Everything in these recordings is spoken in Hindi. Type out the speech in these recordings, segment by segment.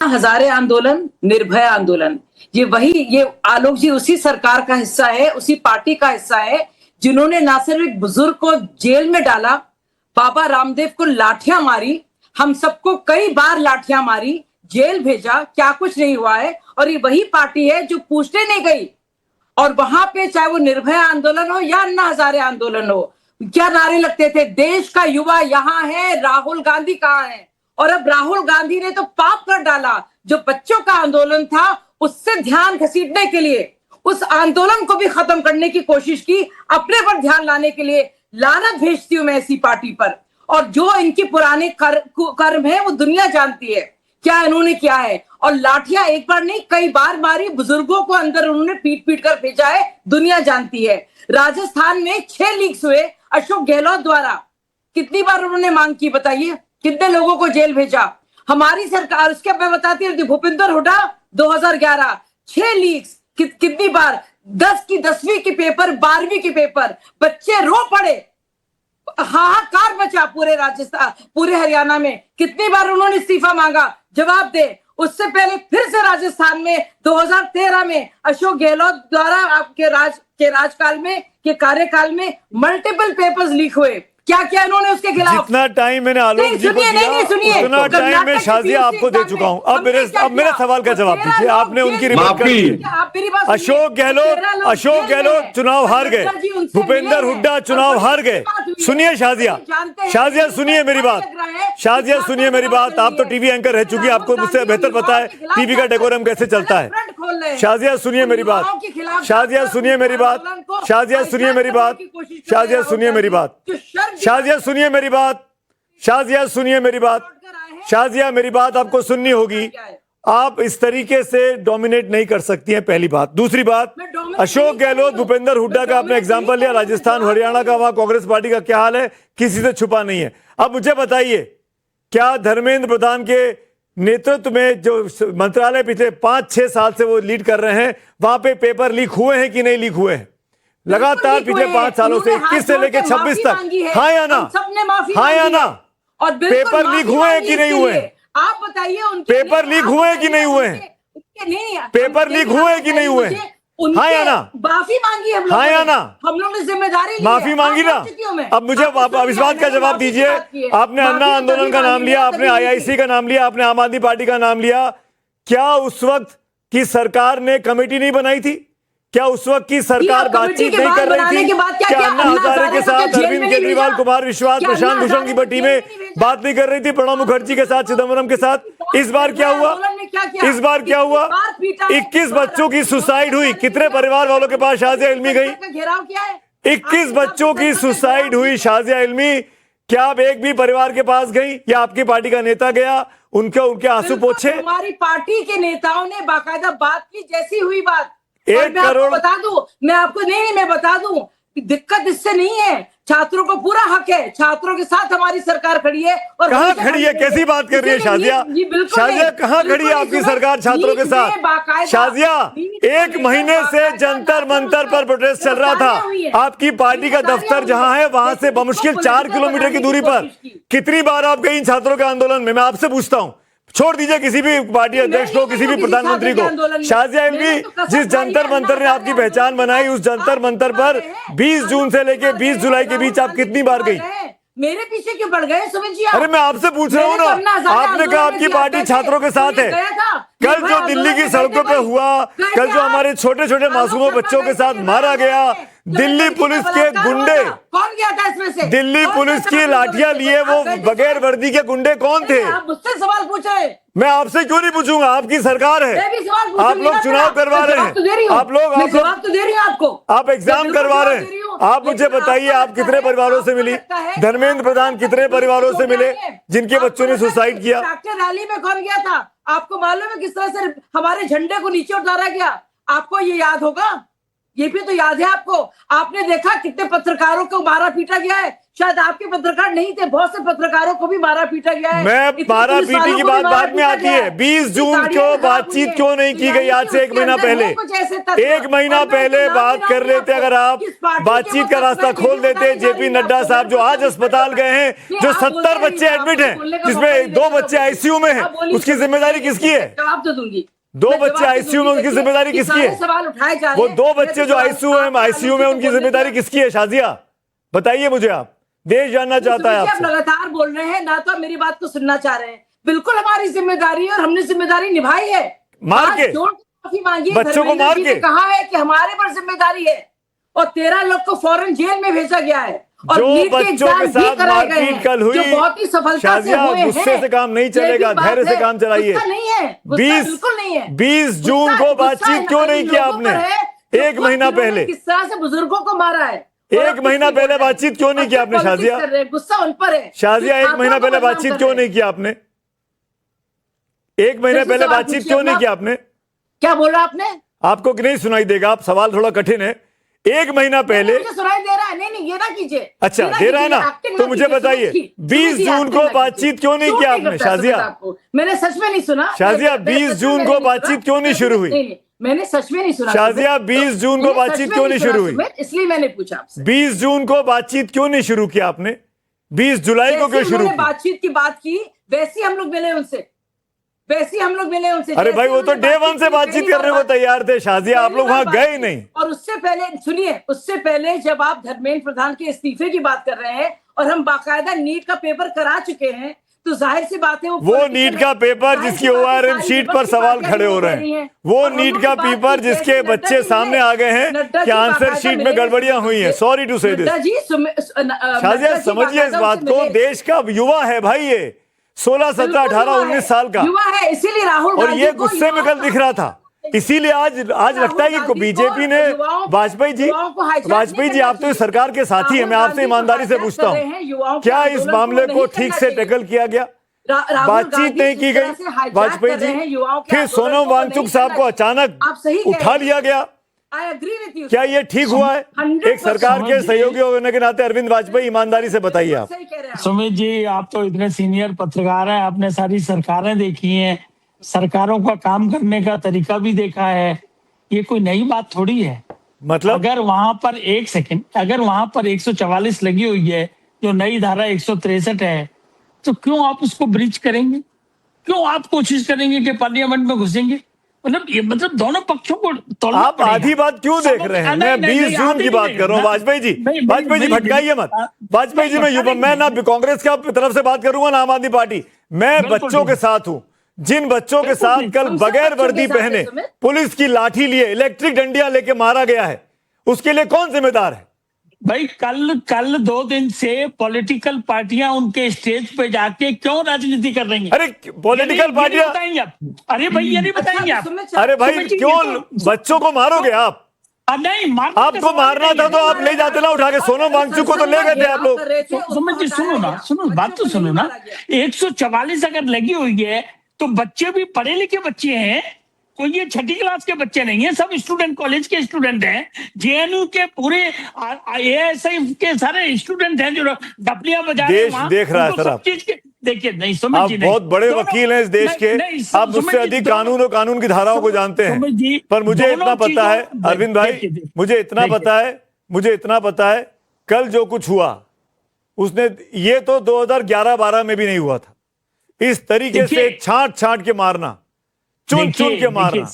हजारे आंदोलन, निर्भया आंदोलन, ये आलोक जी उसी सरकार का हिस्सा है, उसी पार्टी का हिस्सा है जिन्होंने ना सिर्फ एक बुजुर्ग को जेल में डाला, बाबा रामदेव को लाठियां मारी, हम सबको कई बार लाठियां मारी, जेल भेजा, क्या कुछ नहीं हुआ है। और ये वही पार्टी है जो पूछने नहीं गई। और वहां पे चाहे वो निर्भया आंदोलन हो या अन्ना हजारे आंदोलन हो, क्या नारे लगते थे, देश का युवा यहाँ है, राहुल गांधी कहाँ है। और अब राहुल गांधी ने तो पाप कर डाला। जो बच्चों का आंदोलन था उससे ध्यान घसीटने के लिए, उस आंदोलन को भी खत्म करने की कोशिश की, अपने पर ध्यान लाने के लिए। लानत भेजती हूं मैं ऐसी पार्टी पर। और जो इनकी पुराने कर्म है वो दुनिया जानती है क्या इन्होंने किया है। और लाठियां एक बार नहीं कई बार मारी, बुजुर्गों को अंदर उन्होंने पीट पीट कर भेजा है, दुनिया जानती है। राजस्थान में 6 लीक्स हुए अशोक गहलोत द्वारा, कितनी बार उन्होंने मांग की बताइए, कितने लोगों को जेल भेजा हमारी सरकार। उसके मैं बताती हूँ, भूपिंदर हुड्डा 2011 6 लीक्स, कितनी बार 10 की 10वीं की पेपर, 12वीं की पेपर, बच्चे रो पड़े, हाहाकार मचा पूरे राजस्थान, पूरे हरियाणा में। कितनी बार उन्होंने इस्तीफा मांगा, जवाब दे। उससे पहले फिर से राजस्थान में 2013 में अशोक गहलोत द्वारा आपके राजकाल में, के कार्यकाल में मल्टीपल पेपर्स लीक हुए। क्या किया इन्होंने उसके खिलाफ? जितना टाइम मैंने आलोक जी को दिया उतना टाइम मैं शाजिया आपको दे चुका हूं। अब मेरे सवाल का जवाब दीजिए। आपने उनकी रिपोर्ट कर दी। अशोक गहलोत चुनाव हार गए, भूपेंद्र हुड्डा चुनाव हार गए। सुनिए शाजिया सुनिए मेरी बात, शाजिया सुनिए मेरी बात। आप तो टीवी एंकर रह चुकी, आपको मुझसे बेहतर पता है टीवी का डेकोरम कैसे चलता है। शाजिया सुनिए मेरी बात, शाजिया सुनिए मेरी बात, शाजिया सुनिए मेरी बात, शाजिया सुनिए मेरी बात, शाजिया सुनिए मेरी बात, शाजिया सुनिए मेरी बात, शाजिया मेरी बात आपको सुननी होगी। आप इस तरीके से डोमिनेट नहीं कर सकती हैं, पहली बात। दूसरी बात, अशोक गहलोत, भूपेंद्र हुड्डा का आपने एग्जांपल लिया, राजस्थान हरियाणा का, वहां कांग्रेस पार्टी का क्या हाल है किसी से छुपा नहीं है। अब मुझे बताइए, क्या धर्मेंद्र प्रधान के नेतृत्व में जो मंत्रालय पिछले 5-6 साल से वो लीड कर रहे हैं, वहां पे पेपर लीक हुए हैं कि नहीं लीक हुए हैं? लगातार पिछले 5 सालों से 21 से लेकर 26 तक, हाँ या ना, हाँ या ना, और पेपर लीक हुए हैं कि नहीं हुए? आप बताइए, पेपर लीक हुए हैं कि नहीं हुए हैं? पेपर लीक हुए हैं कि नहीं हुए? हाँ या ना, माफी मांगी हम लोगों ने, हाँ या ना, हम लोग ने जिम्मेदारी ली, माफी मांगी ना। अब मुझे अब इस बात का जवाब दीजिए। आपने अन्ना आंदोलन का नाम लिया, आपने IIC का नाम लिया, आपने आम आदमी पार्टी का नाम लिया। क्या उस वक्त की सरकार ने कमेटी नहीं बनाई थी? क्या उस वक्त की सरकार बातचीत नहीं कर रही थी? क्या अन्ना हजारे के साथ अरविंद केजरीवाल, कुमार विश्वास, प्रशांत भूषण की टीमें बात नहीं कर रही थी? प्रणब मुखर्जी के साथ, चिदम्बरम के साथ? इस बार क्या हुआ? इस बार क्या हुआ? 21 बच्चों की सुसाइड हुई। कितने परिवार वालों के पास शाजिया इल्मी गई? 21 बच्चों की सुसाइड हुई शाजिया इल्मी। क्या आप एक भी परिवार के पास गई या आपकी पार्टी का नेता गया उनके आंसू पोछे? हमारी पार्टी के नेताओं ने बाकायदा बात की, जैसी हुई बात। 1 करोड़ बता दूं, मैं आपको नहीं, मैं बता दूं, दिक्कत इससे नहीं है, छात्रों को पूरा हक है, छात्रों के साथ हमारी सरकार खड़ी है। और कहां खड़ी है? कैसी बात कर रही है शाजिया? शाजिया कहां खड़ी है आपकी सरकार छात्रों के साथ? शाजिया, 1 महीने से जंतर मंतर पर प्रोटेस्ट चल रहा था। आपकी पार्टी का दफ्तर जहां है वहां से बमुश्किल 4 किलोमीटर की दूरी पर। कितनी बार आप गई छात्रों के आंदोलन में? मैं आपसे पूछता हूं, छोड़ दीजिए किसी भी पार्टी अध्यक्ष को, किसी भी प्रधानमंत्री को। शाजिया इल्मी, जिस जंतर मंतर ने आपकी पहचान बनाई, उस जंतर मंतर पर 20 जून से लेके 20 जुलाई के बीच आप कितनी बार गई? मेरे पीछे क्यों पड़ गए सुमित जी? अरे मैं आपसे पूछ रहा हूँ ना, आपने कहा आपकी पार्टी छात्रों के साथ है। कल जो दिल्ली की सड़कों पे हुआ, कल जो हमारे छोटे छोटे मासूमों बच्चों के साथ मारा गया, दिल्ली पुलिस के गुंडे, कौन गया था इसमें से? दिल्ली पुलिस की लाठियां लिए वो बगैर वर्दी के गुंडे कौन थे? आप मुझसे सवाल पूछे, मैं आपसे क्यों नहीं पूछूंगा? आपकी सरकार है, आप लोग चुनाव करवा रहे हैं, आप लोग जवाब तो दे रही हूँ आपको, आप एग्जाम करवा रहे हैं। आप मुझे बताइए, आप कितने परिवारों से मिली? धर्मेंद्र प्रधान कितने परिवारों से मिले जिनके बच्चों ने सुसाइड किया? ट्रैक्टर रैली में कौन गया था? आपको मालूम है किस तरह से हमारे झंडे को नीचे उतारा गया? आपको ये याद होगा? ये भी तो याद है आपको। आपने देखा कितने पत्रकारों को मारा पीटा गया है। शायद आपके पत्रकार नहीं थे, बहुत से पत्रकारों को भी मारा पीटा गया है। मैं मारा पीटी की बात बाद में आती है। 20 जून को बातचीत क्यों नहीं की गई आज से 1 महीना पहले? 1 महीना पहले बात कर लेते, अगर आप बातचीत का रास्ता खोल देते। जेपी नड्डा साहब जो आज अस्पताल गए हैं, जो 70 बच्चे एडमिट हैं, जिसमें 2 बच्चे आईसीयू में हैं, उसकी जिम्मेदारी किसकी है? जवाब तो दूंगी। 2 बच्चे आईसीयू में, उनकी जिम्मेदारी किसकी है? सवाल उठाए जा रहे वो हैं। 2 बच्चे जो आईसीयू में, उनकी जिम्मेदारी किसकी है? शाजिया बताइए मुझे, आप देश जानना चाहता है आप आपसे। लगातार बोल रहे हैं, ना तो आप मेरी बात को सुनना चाह रहे हैं। बिल्कुल हमारी जिम्मेदारी है और हमने जिम्मेदारी निभाई है। मार के माफी मांगी, बच्चों को मार के कहा है कि हमारे पर जिम्मेदारी है, और 13 लोग को फौरन जेल में भेजा गया है। और जो नीट के बच्चों के एग्जाम भी साथ कराए गए मारपीट हैं, कल हुई, जो बहुत ही सफलता से शाजिया, हुए हैं। गुस्से से काम नहीं चलेगा, ये भी धैर्य बात से काम चलाइए। गुस्सा नहीं है, गुस्सा 20 बिल्कुल नहीं है। 20 जून को बातचीत क्यों नहीं किया आपने? 1 महीना पहले किस तरह से बुजुर्गों को मारा है। 1 महीना पहले बातचीत क्यों नहीं किया आपने? शाजिया, गुस्सा उन पर है। शाजिया, 1 महीना पहले बातचीत क्यों नहीं किया आपने? 1 महीने पहले बातचीत क्यों नहीं किया आपने? क्या बोला आपने? आपको कि नहीं सुनाई देगा, आप सवाल थोड़ा कठिन है। 1 महीना पहले मुझे सुनाई दे रहा है। नहीं, ये ना कीजिए। अच्छा, दे रहा है ना, तो मुझे बताइए 20 जून को बातचीत क्यों नहीं किया आपने? शाजिया, मैंने सच में नहीं सुना। शाजिया, 20 जून को बातचीत क्यों नहीं शुरू हुई? मैंने सच में नहीं सुना। शाजिया, 20 जून को बातचीत क्यों नहीं शुरू हुई? इसलिए मैंने पूछा आपसे। 20 जून को बातचीत क्यों नहीं शुरू किया आपने? 20 जुलाई को क्यों शुरू की? बातचीत की बात की, वैसे हम लोग मिले उनसे, अरे भाई, वो तो डे 1 से बातचीत करने को तैयार थे। शाजिया, आप लोग वहां गए नहीं। और उससे पहले सुनिए, उससे पहले जब आप धर्मेंद्र प्रधान के इस्तीफे की बात कर रहे हैं और हम बाकायदा नीट का पेपर करा चुके हैं, तो जाहिर सी बात है वो नीट का पेपर जिसकी ORM शीट पर सवाल खड़े हो रहे हैं, वो नीट का पेपर जिसके बच्चे सामने आ गए हैं कि आंसर शीट में गड़बड़ियां हुई हैं। सॉरी टू से दिस। शाजिया, समझिए इस बात को, देश का युवा है भाई ये, 16, 17, 18, 19 साल का युवा है, इसीलिए राहुल और ये गुस्से में कल दिख रहा था। इसीलिए आज लगता है कि बीजेपी ने वाजपेयी जी, आप तो इस सरकार के साथी हैं। मैं आपसे ईमानदारी से पूछता हूँ, क्या इस मामले को ठीक से टैकल किया गया? बातचीत नहीं की गई वाजपेयी जी, फिर सोनम वांगचुक साहब को अचानक उठा लिया गया। क्या ये ठीक हुआ है? एक सरकार के सहयोगी होने के नाते अरविंद वाजपेयी, ईमानदारी से बताइए आप। सुमित जी, आप तो इतने सीनियर पत्रकार हैं, आपने सारी सरकारें देखी हैं, सरकारों का काम करने का तरीका भी देखा है। ये कोई नई बात थोड़ी है। मतलब अगर वहां पर 1 सेकंड, अगर वहां पर 144 लगी हुई है, जो नई धारा 163 है, तो क्यों आप उसको ब्रीच करेंगे? क्यों आप कोशिश करेंगे कि पार्लियामेंट में घुसेंगे? मतलब दोनों पक्षों को तोड़ना आप पड़ेगा। आधी बात क्यों देख रहे हैं? मैं 20 जून की बात कर रहा हूँ। वाजपेयी जी, भटकाइए मत। वाजपेयी जी, मैं ना कांग्रेस की तरफ से बात करूंगा ना आम आदमी पार्टी। मैं बच्चों के साथ हूँ, जिन बच्चों के साथ कल बगैर वर्दी पहने पुलिस की लाठी लिए, इलेक्ट्रिक डंडियां लेके मारा गया है, उसके लिए कौन जिम्मेदार है? भाई, कल 2 दिन से पॉलिटिकल पार्टियां उनके स्टेज पे जाके क्यों राजनीति कर रही हैं? अरे पॉलिटिकल पार्टियां बताएंगे आप? अरे भाई, ये नहीं बताएंगे आप? अरे भाई, क्यों बच्चों को मारोगे आप? नहीं, आपको मारना था तो आप ले जाते ना उठा के। सोनम वांगचुक को तो ले गए थे आप लोग। सुमित जी, सुनो बात तो सुनो ना। 144 अगर लगी हुई है तो बच्चे भी पढ़े लिखे बच्चे हैं, कोई ये 6ठी क्लास के बच्चे नहीं है, सब स्टूडेंट, कॉलेज के स्टूडेंट हैं, JNU के पूरे ASI के सारे स्टूडेंट हैं जो डपलियां बजा रहे हैं। देख रहा है सर आप। देखिए, नहीं सुमित जी, आप बहुत बड़े वकील हैं इस देश के, आप मुझसे अधिक कानून और कानून की धाराओं को जानते हैं। पर मुझे इतना पता है अरविंद भाई, मुझे इतना पता है कल जो कुछ हुआ उसने, ये तो 2011-12 में भी नहीं हुआ था। इस तरीके से छांट के मारना, चुन के मारना,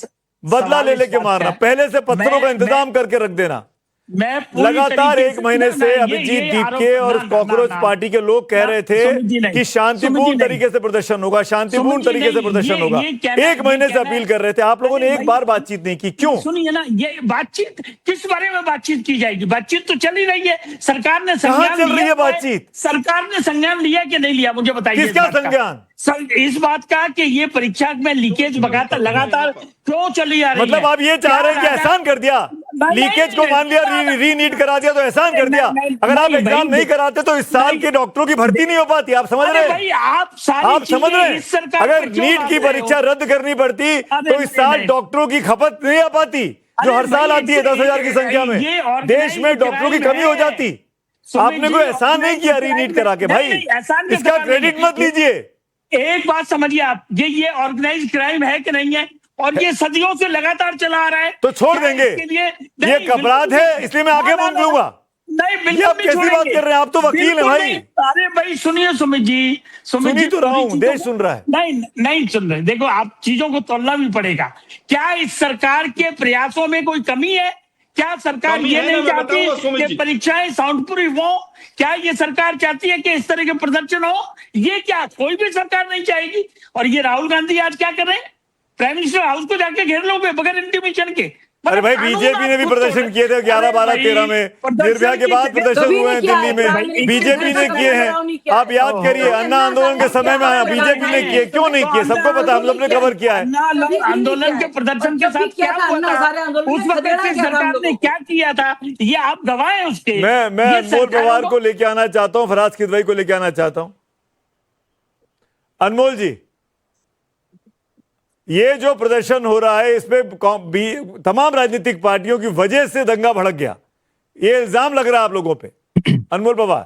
बदला ले लेके मारना, पहले से पत्थरों का इंतजाम करके रख देना। लगातार 1 महीने से अभिजीत दीपके और कॉकरोच पार्टी के लोग कह रहे थे कि शांतिपूर्ण तरीके से प्रदर्शन होगा, शांतिपूर्ण तरीके से प्रदर्शन होगा। 1 महीने से अपील कर रहे थे, आप लोगों ने एक बार बातचीत नहीं की, क्यों? सुनिए ना, ये बातचीत किस बारे में बातचीत की जाएगी? बातचीत तो चल ही रही है। सरकार ने संज्ञान चल रही है बातचीत? सरकार ने संज्ञान लिया कि नहीं लिया, मुझे बताइए। किसका संज्ञान? इस बात का कि ये परीक्षा में लीकेज लगातार क्यों चली आ रही है? मतलब आप ये चाह रहे हैं कि एहसान कर दिया, लीकेज को मान लिया, रीनीट करा दिया तो एहसान कर दिया। अगर आप एग्जाम नहीं कराते तो इस साल के डॉक्टरों की भर्ती नहीं हो पाती। आप समझ रहे हैं? आप समझ रहे हैं? अगर नीट की परीक्षा रद्द करनी पड़ती तो इस साल डॉक्टरों की खपत नहीं आ पाती। जो अरे हर साल भाई, आती है 10,000 की संख्या ये में, organized देश में डॉक्टरों की crime कमी हो है। जाती। सुमित आपने जी, कोई एहसान नहीं किया organized रीनीट crime करा के, नहीं, भाई नहीं, एहसान का इसका सवाल नहीं क्रेडिट है। मत लीजिए। एक बात समझिए आप, ये ऑर्गेनाइज क्राइम है कि नहीं है, और ये सदियों से लगातार चला आ रहा है, तो छोड़ क्या देंगे, इसके लिए ये एक अपराध है, इसलिए मैं आगे बोल दूंगा। नहीं, ये बिल्कुल आप नहीं कैसी बात छोड़ेंगे। कर रहे हैं? आप तो वकील हैं बिल्कुल भाई। नहीं। अरे भाई सुनिए सुमित जी, सुन ही तो रहा पूरी हूं, चीजों देश को- सुन रहा है। नहीं नहीं सुन रहे, देखो आप चीजों को तोलना भी पड़ेगा। क्या इस सरकार के प्रयासों में कोई कमी है? क्या सरकार कमी ये है ना, नहीं मैं चाहती बताऊंगा सुमित कि जी। परीक्षाएं साउंड प्रूफ हो? क्या ये सरकार चाहती है कि इस तरह के प्रदर्शन हो? ये क्या कोई भी सरकार नहीं चाहेगी। और ये राहुल गांधी आज क्या कर रहे हैं? प्राइम मिनिस्टर हाउस को जाके घेर लो बगैर इंटीमेशन के। अरे भाई, बीजेपी ने भी प्रदर्शन किए थे 11, 12, 13 में, निर्भया के बाद प्रदर्शन हुए हैं दिल्ली में, बीजेपी ने किए हैं। आप याद करिए, अन्ना आंदोलन के समय में आया, बीजेपी ने किए, क्यों नहीं किए? सबको पता है, हम लोग ने कवर किया है। आंदोलन के प्रदर्शन के साथ क्या हुआ था? उस वक्त की सरकार ने क्या किया था? ये आप गवाह हैं उसके। मैं ये अनमोल सरकारों पवार को लेके आना चाहता हूं, फराज किदवई को लेके आना चाहता हूं। अनमोल जी, ये जो प्रदर्शन हो रहा है, इसमें तमाम राजनीतिक पार्टियों की वजह से दंगा भड़क गया, ये इल्जाम लग रहा है आप लोगों पे। अनमोल पवार,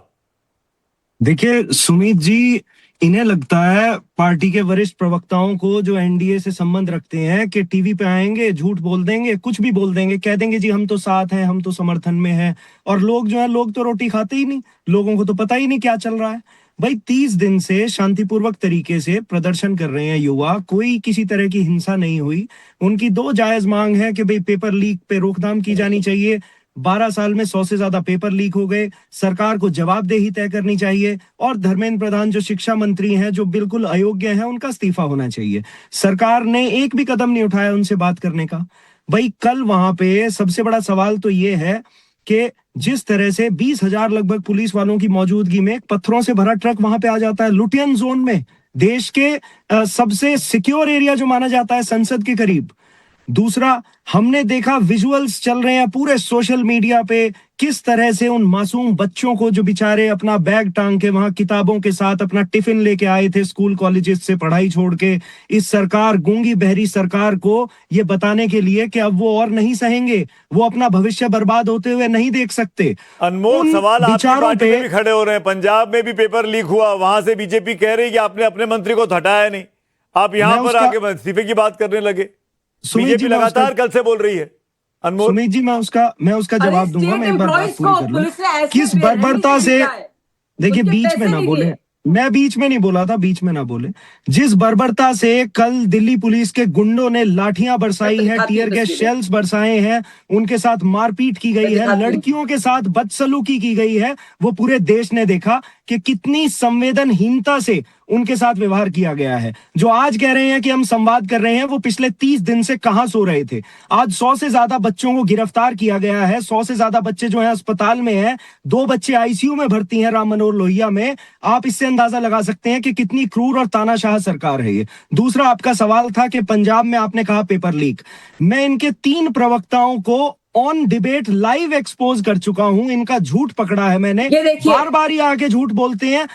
देखिए सुमित जी, इन्हें लगता है पार्टी के वरिष्ठ प्रवक्ताओं को जो एनडीए से संबंध रखते हैं कि टीवी पे आएंगे, झूठ बोल देंगे, कुछ भी बोल देंगे, कह देंगे जी हम तो साथ हैं, हम तो समर्थन में हैं, और लोग जो है, लोग तो रोटी खाते ही नहीं, लोगों को तो पता ही नहीं क्या चल रहा है। भाई 30 दिन से शांतिपूर्वक तरीके से प्रदर्शन कर रहे हैं युवा, कोई किसी तरह की हिंसा नहीं हुई। उनकी 2 जायज मांग है कि भाई पेपर लीक पे रोकथाम की जानी चाहिए। 12 साल में 100 से ज्यादा पेपर लीक हो गए, सरकार को जवाबदेही तय करनी चाहिए, और धर्मेंद्र प्रधान जो शिक्षा मंत्री हैं, जो बिल्कुल अयोग्य हैं, उनका इस्तीफा होना चाहिए। सरकार ने एक भी कदम नहीं उठाया उनसे बात करने का। भाई कल वहां पे सबसे बड़ा सवाल तो ये है कि जिस तरह से 20,000 लगभग पुलिस वालों की मौजूदगी में पत्थरों से भरा ट्रक वहां पे आ जाता है, लुटियन जोन में, देश के सबसे सिक्योर एरिया जो माना जाता है संसद के करीब। दूसरा, हमने देखा विजुअल्स चल रहे हैं पूरे सोशल मीडिया पे, किस तरह से उन मासूम बच्चों को जो बेचारे अपना बैग टांग के वहां किताबों के साथ अपना टिफिन लेके आए थे स्कूल कॉलेजेस से पढ़ाई छोड़ के, इस सरकार, गूंगी बहरी सरकार को ये बताने के लिए कि अब वो और नहीं सहेंगे, वो अपना भविष्य बर्बाद होते हुए नहीं देख सकते। अनमोल, सवाल आपकी पार्टी में भी खड़े हो रहे हैं। पंजाब में भी पेपर लीक हुआ, वहां से बीजेपी कह रही है कि आपने अपने मंत्री को तो हटाया नहीं, आप यहां पर आके इस्तीफे की बात करने लगे। बीजेपी लगातार कल से बोल रही है। अनमोल, सुमित जी, मैं उसका जवाब दूंगा। मैं एक बार बात पूरी कर लूं। किस बर्बरता से, देखिए बीच में ना बोले, मैं बीच में नहीं बोला था, बीच में ना बोले। जिस बर्बरता से कल दिल्ली पुलिस के गुंडों ने लाठियां बरसाई हैं, टीयर गैस शेल्स बरसाए हैं, उनके साथ मारपीट की गई है, लड़कियों के साथ बदसलूकी की गई है, वो पूरे देश ने देखा कि कितनी संवेदनहीनता से उनके साथ व्यवहार किया गया है। जो आज कह रहे हैं कि हम संवाद कर रहे हैं, वो पिछले 30 दिन से कहां सो रहे थे। आज 100 से ज्यादा बच्चों को गिरफ्तार किया गया है, 100 से ज्यादा बच्चे जो है अस्पताल में हैं, 2 बच्चे आईसीयू में भर्ती हैं राम मनोहर लोहिया में। आप इससे अंदाजा लगा सकते हैं कि कितनी क्रूर और तानाशाह सरकार है ये। दूसरा, आपका सवाल था कि पंजाब में आपने कहा पेपर लीक। मैं इनके 3 प्रवक्ताओं को ऑन डिबेट लाइव एक्सपोज कर चुका हूं, इनका झूठ पकड़ा है मैंने। बार बार ये आके झूठ बोलते हैं।